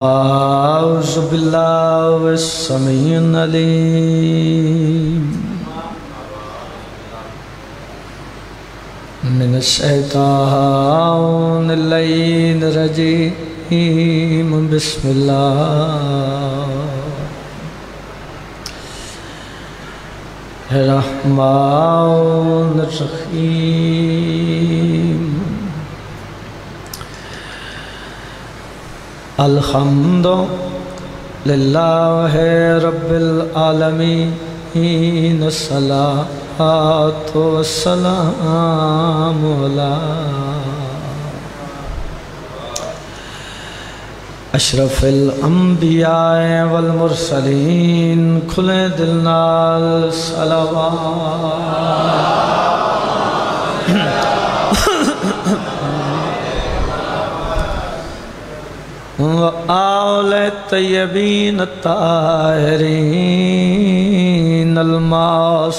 أعوذ بالله السميع العليم من الشيطان اللعين الرجيم بسم الله الرحمن الرحيم الحمد لله رب العالمين الصلاة والسلام على اشرف الانبیاء والمرسلین کھلے دل نال صلوات وآل طیبین الطاہرین المعصومین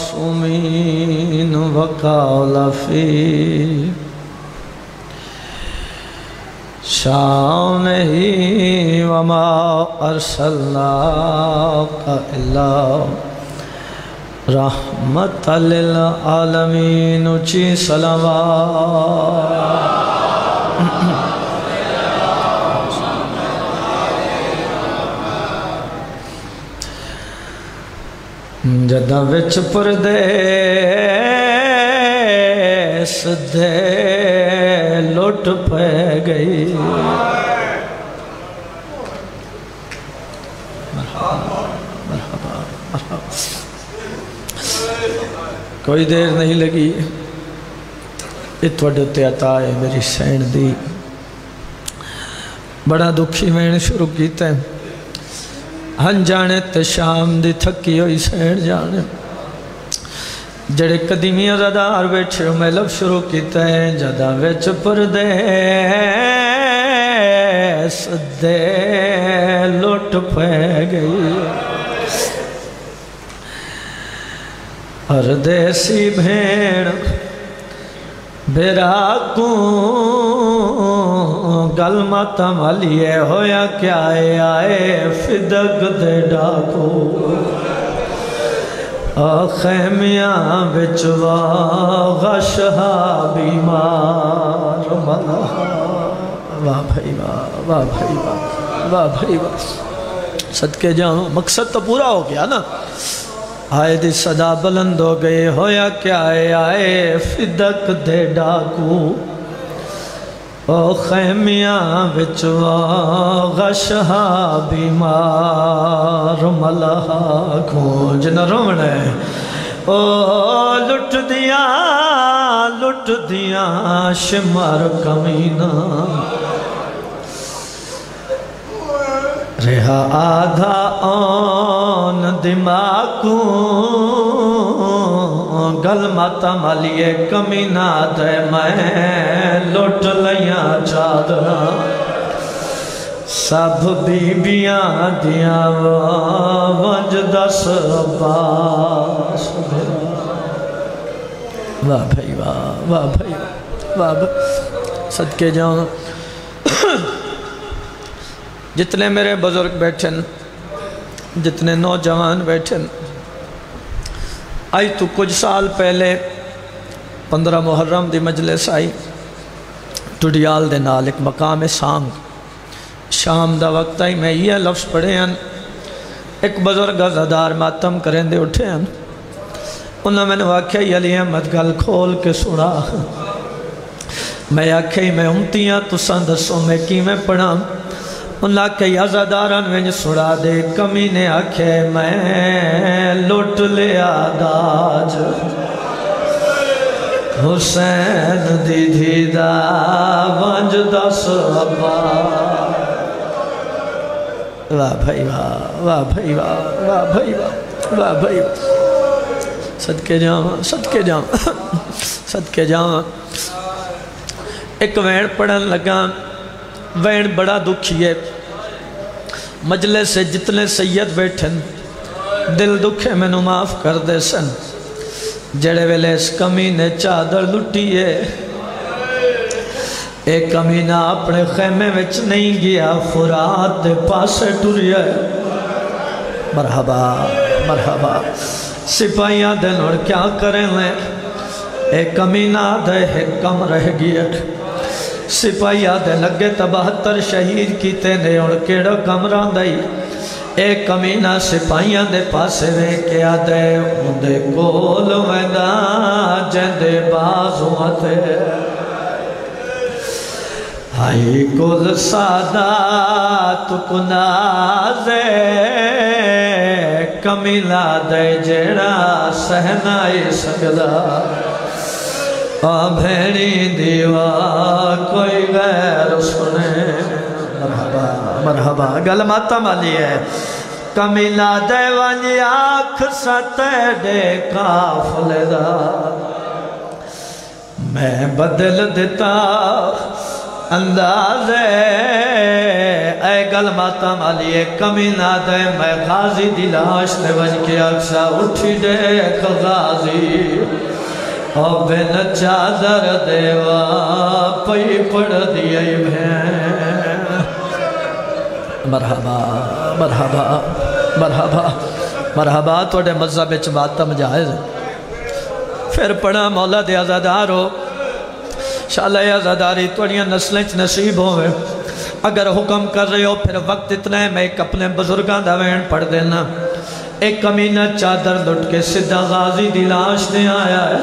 وقال فی شانہ وما ارسلناک الا رحمت للعالمین اچھی صلوات جدہ وچ پردیس دے لٹ پہ گئی مرحبا کوئی دیر نہیں لگی اتوڑ تے عطا ہے میری سین دی بڑا دکھی میں نے شروع کیتا ہے ہن جانے تے شام دی تھکی ہوئی سین جانے جڑے قدیمی ازادار بیٹھے میں لب شروع کیتا ہے جدہ ویچ پردیس دے لٹ پہ گئی پردیسی بھیڑ بیراکوں گل ماتم علیے ہویا کیا آئے فدق دے ڈاکو خیمیاں بچوا غشہا بیمار ملا واہ بھائی واہ واہ بھائی واہ واہ بھائی واہ صدقے جاؤں مقصد تو پورا ہو گیا نا آئے دی صدا بلند ہو گئے ہویا کیا آئے فدق دے ڈاکو او خیمیاں بچوا غشہا بیمار ملہا کھونج نہ رونے او لٹ دیا شمار کمینہ رہا آدھا آن دماغوں گل ماتا مالیے کمینہ دے میں لٹ لیاں چادرہ سب بیبیاں دیاں ونج دس باس واہ بھائی واہ واہ بھائی واہ بھائی صدقے جاؤں جتنے میرے بزرگ بیٹھن جتنے نوجوان بیٹھن آئی تو کچھ سال پہلے 15 محرم دی مجلس آئی ٹوڈیال دے نال ایک مقام سانگ شام دا وقت آئی میں یہ لفظ پڑھے ہیں ایک بزرگ ازادار ماتم کریں دے اٹھے ہیں انہوں میں نے واقعی علی احمد گل کھول کے سنا میں آکھیں میں امتیاں تو سندسوں میں کی میں پڑھا انہاں کئی عزاداران میں سڑا دے کمینے آکھے میں لٹ لیا داج حسین دی دھیدہ ونج دس واہ بھائی واہ واہ بھائی واہ واہ بھائی واہ واہ بھائی صدقے جاؤں صدقے جاؤں صدقے جاؤں ایک وین پڑھن لگا وین بڑا دکھی ہے مجلس سے جتنے سید بیٹھن دل دکھے میں نو معاف کر دے سن جڑے ویلے اس کمی نے چادر لٹی ہے ایک کمینہ اپنے خیمے وچ نہیں گیا، فرات دے پاسے ٹریا۔ مرحبا مرحبا۔ سپاہیاں دے نور کیا کریں لیں، ایک کمینہ دے ایک کم رہ گیا۔ سپاہیاں دے لگے 73 شہید کیتے نے اور کیڑا کم راندائی۔ ایک کمینہ سپاہیاں دے پاسے وے کیا دے اندے کول میدان جندے بازو آتے۔ ہائی کل سادات کنازے کمینہ دے جڑا سہنائی سکدا، بھیڑی دیوا کوئی غیر سنے۔ مرحبا مرحبا۔ گل ماتا مالی ہے کمینہ دے ونجی آنکھ ستے دے کافلے دا، میں بدل دیتا اندازے۔ اے گل ماتا مالی ہے کمینہ دے میں غازی دی لاش دے ونج کے اکسا اٹھی دیکھ غازی، اور بین چادر دیوا پئی پڑ دیئی بھین۔ مرحبا مرحبا مرحبا مرحبا۔ توڑے مذہب اچ باتم جائز پھر پڑھا مولا دے عزادارو، شالہ عزاداری توڑیاں نسلیں چ نصیب ہوئے۔ اگر حکم کر رہے ہو پھر وقت اتنا ہے میں ایک اپنے بزرگاں دا وین پڑھ دینا۔ ایک کمینہ چادر لٹ کے سدھا غازی دی لاش دے آیا ہے۔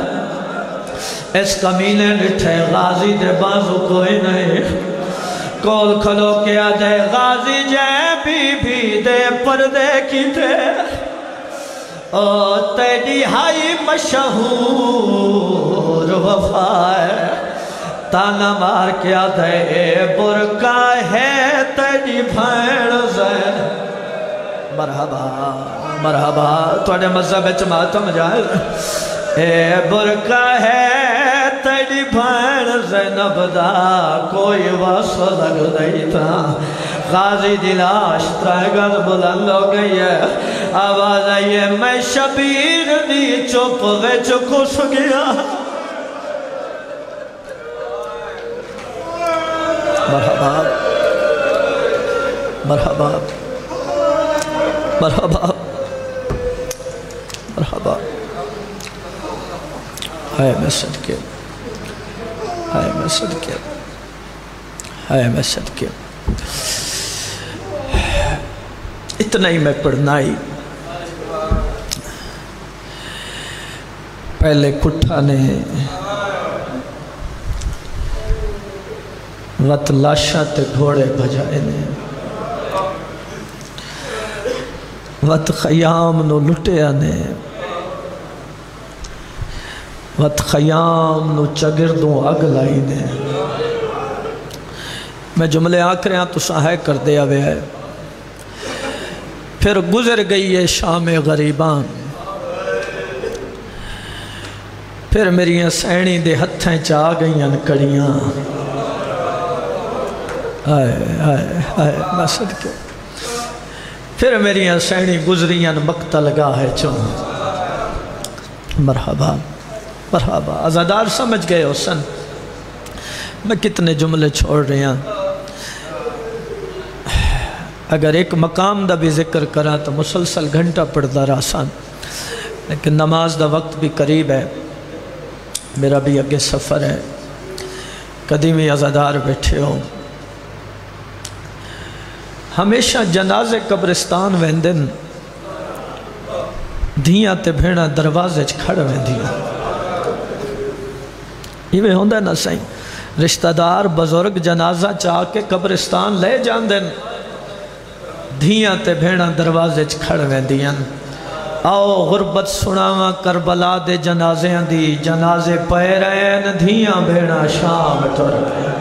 اس کمینے ڈٹھے غازی دے بازو کوئی نہیں، کول کھلو کیا دے غازی جے بی دے پردے کی تھے، او تیری ہائی مشہور وفائے، تانا مار کیا دے اے برکا ہے تیری بھین زین۔ مرحبا مرحبا۔ توڑے مذہب ماتم جائز، اے برکا ہے تیری بھین زینب دا کوئی واسو لگ دئی تھا۔ غازی دی لاش ترائگل بلند ہو گئی ہے، آواز آئی ہے میں شبیر دی چپ وچ کھس گیا۔ مرحبا مرحبا مرحبا مرحبا۔ ہائے میں صدقے، ہائے میں صدقے، ہائے میں صدقے۔ اتنا ہی میں پڑھنا ہی۔ پہلے کٹھا نے وط لاشاں تے گھوڑے بھجائے نے، وط خیام نو لٹیا نے، وط خیام نو چگردوں اگ لائی نے۔ میں جملے آکھرے ہاں تو سہائے کر دیا ہوئے ہے۔ پھر گزر گئی ہے شام غریبان، پھر میری سینی دے ہتھیں چاہ گئیاں کڑیاں۔ میں صدقے، پھر میری سینی گزریاں مقتل گاہ چون۔ مرحبا مرحبا۔ عزادار سمجھ گئے ہو سن میں کتنے جملے چھوڑ رہے ہیں۔ اگر ایک مقام دا بھی ذکر کرا تو مسلسل گھنٹہ پڑھتا رہا سن، لیکن نماز دا وقت بھی قریب ہے، میرا بھی اگے سفر ہے۔ قدیمی عزادار بیٹھے ہو، ہمیشہ جنازے قبرستان ویندن، دھیاں تے بھیڑا دروازے کھڑ ویندیاں۔ یہ ہوندہ نا صحیح، رشتہ دار بزرگ جنازہ چاہ کے قبرستان لے جاندن، دھیاں تے بھیڑا دروازے کھڑ ویندیاں۔ آؤ غربت سناواں کربلا دے جنازیاں دی، جنازے پہ رہے ہیں دھیاں بھیڑا شام ٹر رہے ہیں۔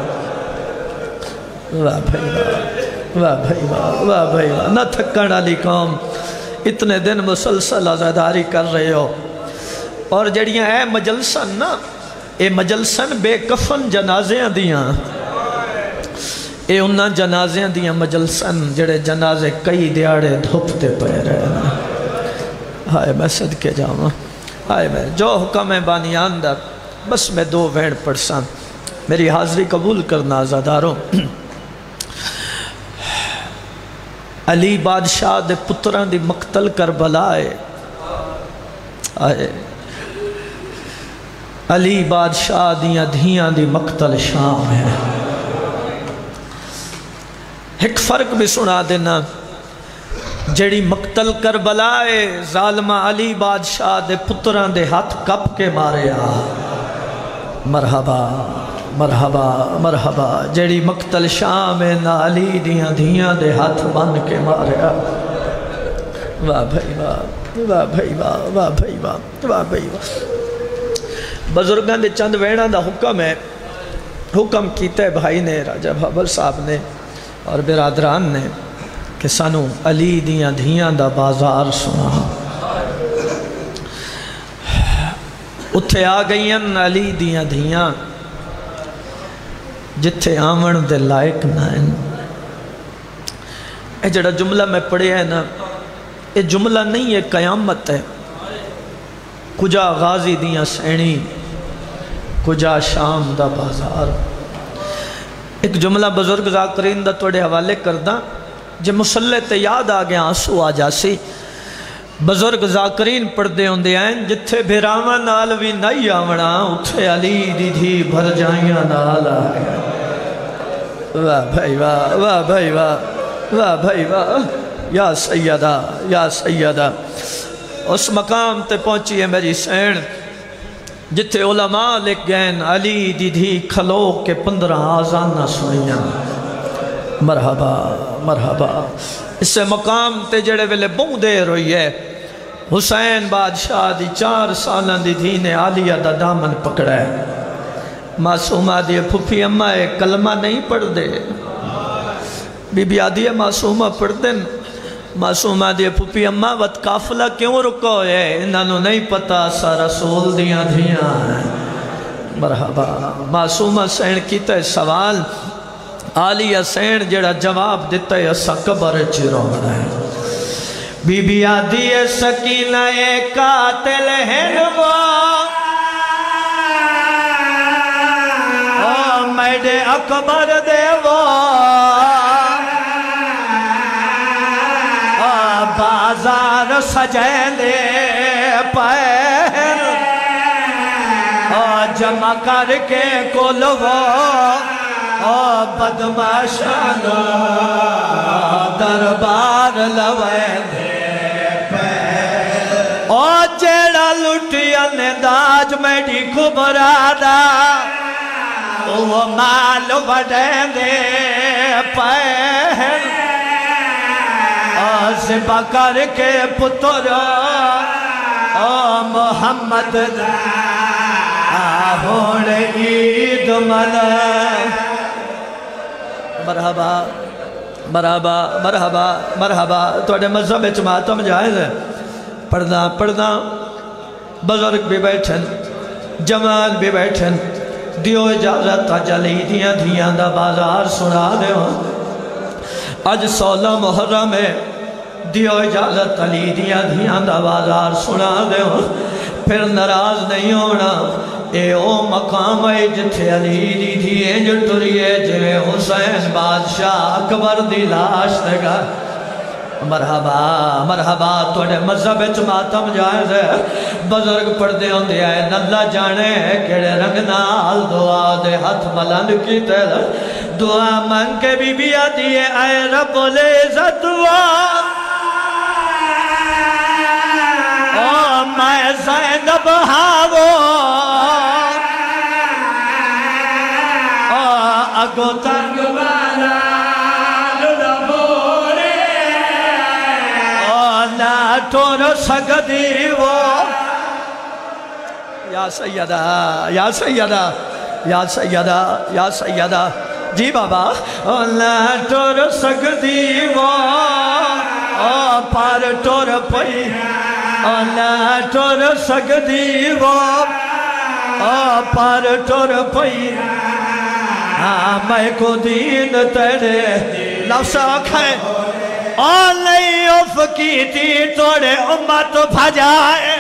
واہ بھائی واہ، واہ بھائی واہ، واہ بھائی واہ۔ نہ تھکن والی قوم، اتنے دن مسلسل عزاداری کر رہے ہو، اور جڑیاں اے مجلسن نا، اے مجلسن بے کفن جنازیاں دیاں، اے انہاں جنازیاں دیاں مجلسن جڑے جنازے کئی دیاڑے دھوپتے پہ رہے ہیں۔ ہائے میں صدقے جاؤں، ہائے میں جو حکم ہے بانیان دا، بس میں دو وین پڑھساں۔ میری حاضری قبول کرنا عزاداروں، علی بادشاہ دے پتران دی مقتل کربلا آئے، علی بادشاہ دیاں دھیاں دی مقتل شام ہے۔ ایک فرق بھی سنا دینا، جیڑی مقتل کربلا ہے ظالمہ علی بادشاہ دے پتران دے ہاتھ کپ کے مارے آ، مرحبا مرحبا مرحبا۔ جیڑی مقتل شام ہے نا علی دیاں دھیاں دے ہاتھ بن کے مارے آ، واہ بھائی واہ، واہ بھائی واہ، واہ بھائی واہ، واہ بھائی واہ۔ بزرگاں دے چند ویڑاں دا حکم ہے، حکم کیتا ہے بھائی نے، راجہ بھابل صاحب نے اور برادران نے کہ سانو علی دیاں دھیاں دا بازار سنا۔ اتھے آ گئیں علی دیاں دھیاں جتھے آمن دے لائق نہ ہیں۔ اے جڑا جملہ میں پڑھے ہے نا، اے جملہ نہیں ہے، قیامت ہے۔ کجا غازی دیاں سینی، کجا شام دا بازار۔ ایک جملہ بزرگ ذاکرین دا توڑے حوالے کردہ، جے مسلح تے یاد آگیا آنسو آ جاسی۔ بزرگ ذاکرین پڑھدے ہوندے ہیں، جتھے بھراواں نال بھی نہیں آونا، اتھے علی دی دھی بھر جائیاں نال آگیا۔ واہ بھائی واہ، واہ بھائی واہ، واہ بھائی واہ، یا سیدہ، یا سیدہ۔ اس مقام تے پہنچی ہے میری سین، جتھے علماء لکھ گئن علی دی دھی کھلو کے 15 آزانہ سنیاں۔ مرحبا مرحبا۔ اس سے مقام تے جڑے ویلے بہت دیر ہوئی ہے، حسین بادشاہ دی 4 سالہ دی دھی نے عالیہ دا دامن پکڑا ہے۔ معصومہ دی پھپھی اممہ کلمہ نہیں پڑھ دے، بی بی آدھی معصومہ پڑھ دیں۔ معصومہ دی پھپھی اممہ وقت قافلہ کیوں رکو ہے، انہوں نہیں پتا سا رسول دیاں دھیاں ہیں۔ مرحبا۔ معصومہ سین کیتا ہے سوال، عالیہ سین جڑا جواب دیتا ہے اسا قبر چروڑا ہے۔ بی بی آدھی سکینہ قاتل ہیں وہ، میڈے اکبر دے وہ، بازار سجین دے پیر، جمع کر کے کولو بدماشانو دربار لوین دے پیر۔ جیڑا لٹیا ننداج میڈی کبرادا، وہ مال وڈین دے پیر، ذبح کر کے پتر محمد ہوڑ عید منا۔ مرحبا مرحبا مرحبا مرحبا۔ توڑے مذہب ماتم جائز ہے، پڑھنا پڑھنا۔ بزرگ بھی بیٹھن، جمال بھی بیٹھن، دیو اجازت جلی دیاں دھیاں دا بازار سنا دے ہوں۔ آج 16 محرم ہے، دیو اجازت علی دیاں دھیاں دا بازار سنا دے ہوں۔ پھر ناراض نہیں ہونا، اے او مقام ہے جتھے علی دی دھیے جو ٹریے جوے حسین بادشاہ اکبر دی لاش دگا۔ مرحبا مرحبا۔ توڑے مذہب ماتم جائز ہے، بزرگ پڑھدے ہوں دے آئے نلہ جانے کڑے رنگ نال دعا دے ہاتھ ملن کی تیل دعا من کے بی بی آدھی ہے، اے رب العزت میں زینب ہاو اگو تنگ والا لڑبورے نا ٹور سگدی وہ۔ یا سیدہ یا سیدہ یا سیدہ یا سیدہ، جی بابا۔ نا ٹور سگدی وہ پر ٹور پئی، نا ٹور سگدی وہ پر ٹور پئی، میں کو دین تیرے لفظ آکھیں نہیں اف کی تھی توڑے امت بھجائے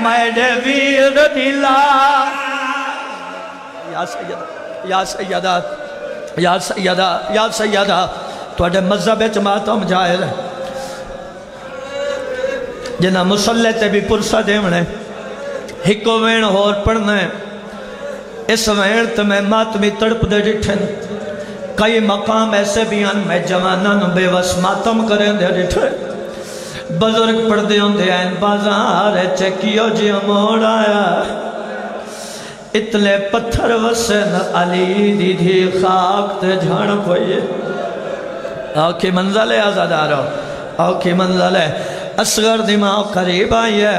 میرے ویر دلا۔ یا سیدہ یا سیدہ یا سیدہ یا سیدہ توڑے مذہب ماتم جائر ہے جنہ مسلح تے بھی پرسہ دیونے ہکو وین ہور پڑھنے اس وین تے میں ماتمی تڑپ دے ڈٹھن کئی مقام ایسے بھی ہیں میں جوانان بے وس ماتم کریں دے ڈٹھن بزرگ پڑھ دے ہوں دے این بازار چکیو جی موڑ آیا اتلے پتھر وسن علی دی دھی خاک تے جھان پوئے آکھی منزل ہے آزادارو آکھی منزل ہے اصغر دماغ قریب آئی ہے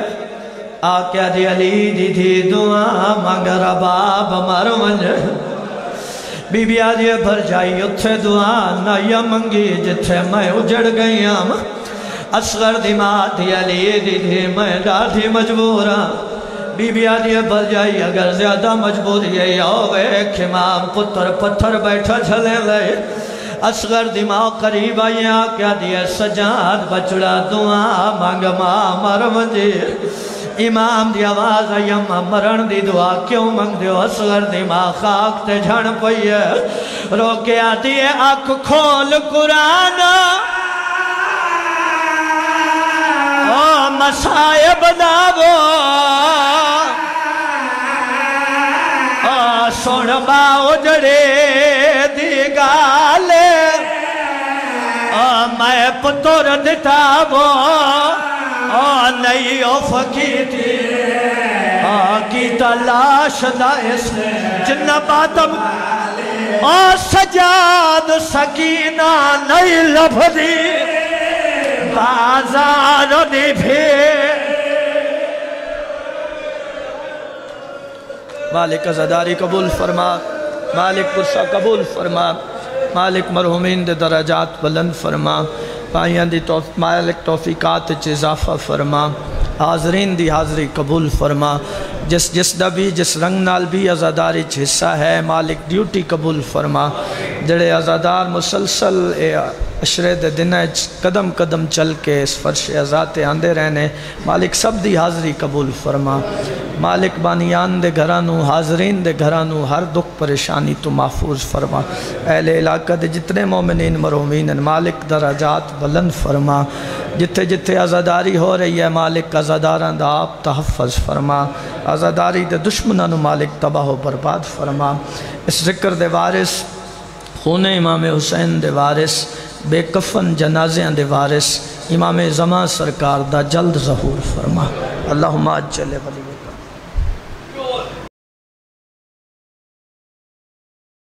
آکیا دی علی دی دھی دعا مانگ رباب مر منج بی بی آدھی بھر جائی اتھے دعا نایا منگی جتھے میں اجڑ گئی ہم اصغر دماغ دی علی دی دھی میں ڈاٹھی مجبورا بی بی آدھی بھر جائی اگر زیادہ مجبوری ہے یاو ایک امام پتر پتھر بیٹھا جھلے لے اصغر دماغ قریب آئی آکیا دیئے سجاد بچڑا دعا مانگ ماں مر منجی امام دی آواز آئی اممہ مرن دی دعا کیوں مانگ دیو اصغر دماغ خاک تے جھن پئیے روکے آتی ہے آنکھ کھول قرآن او مسائب داو سن باؤ جڑے دی گالے میں پتر دتا وہ نہیں او فقیتی کی تلاش دائس جنہ باتم سجاد سکینہ نہیں لبھدی بازار دی پھر مالک عزاداری قبول فرما مالک پرسہ قبول فرما مالک مرحومین دے درجات بلند فرما پائیاں دی مالک توفیقات اضافہ فرما حاضرین دی حاضری قبول فرما جس دا بھی جس رنگ نال بھی عزاداری حصہ ہے مالک ڈیوٹی قبول فرما جڑے عزادار مسلسل عشرے دے دن قدم قدم چل کے اس فرش عزات آندے رہنے مالک سب دی حاضری قبول فرما مالک بانیان دے گھرانو حاضرین دے گھرانو ہر دکھ پریشانی تو محفوظ فرما اہل علاقہ دے جتنے مومنین مرحومین مالک درجات بلند فرما جتھے جتھے عزاداری ہو رہی ہے مالک عزاداران دا آپ تحفظ فرما عزاداری دے دشمنانو مالک تباہ و برباد فرما اس ذکر دے وارث خون امام حسین دے وارث بے کفن جنازیاں دے وارث امام زمان سرکار دا جلد ظہور فرما اللہم اجل ولی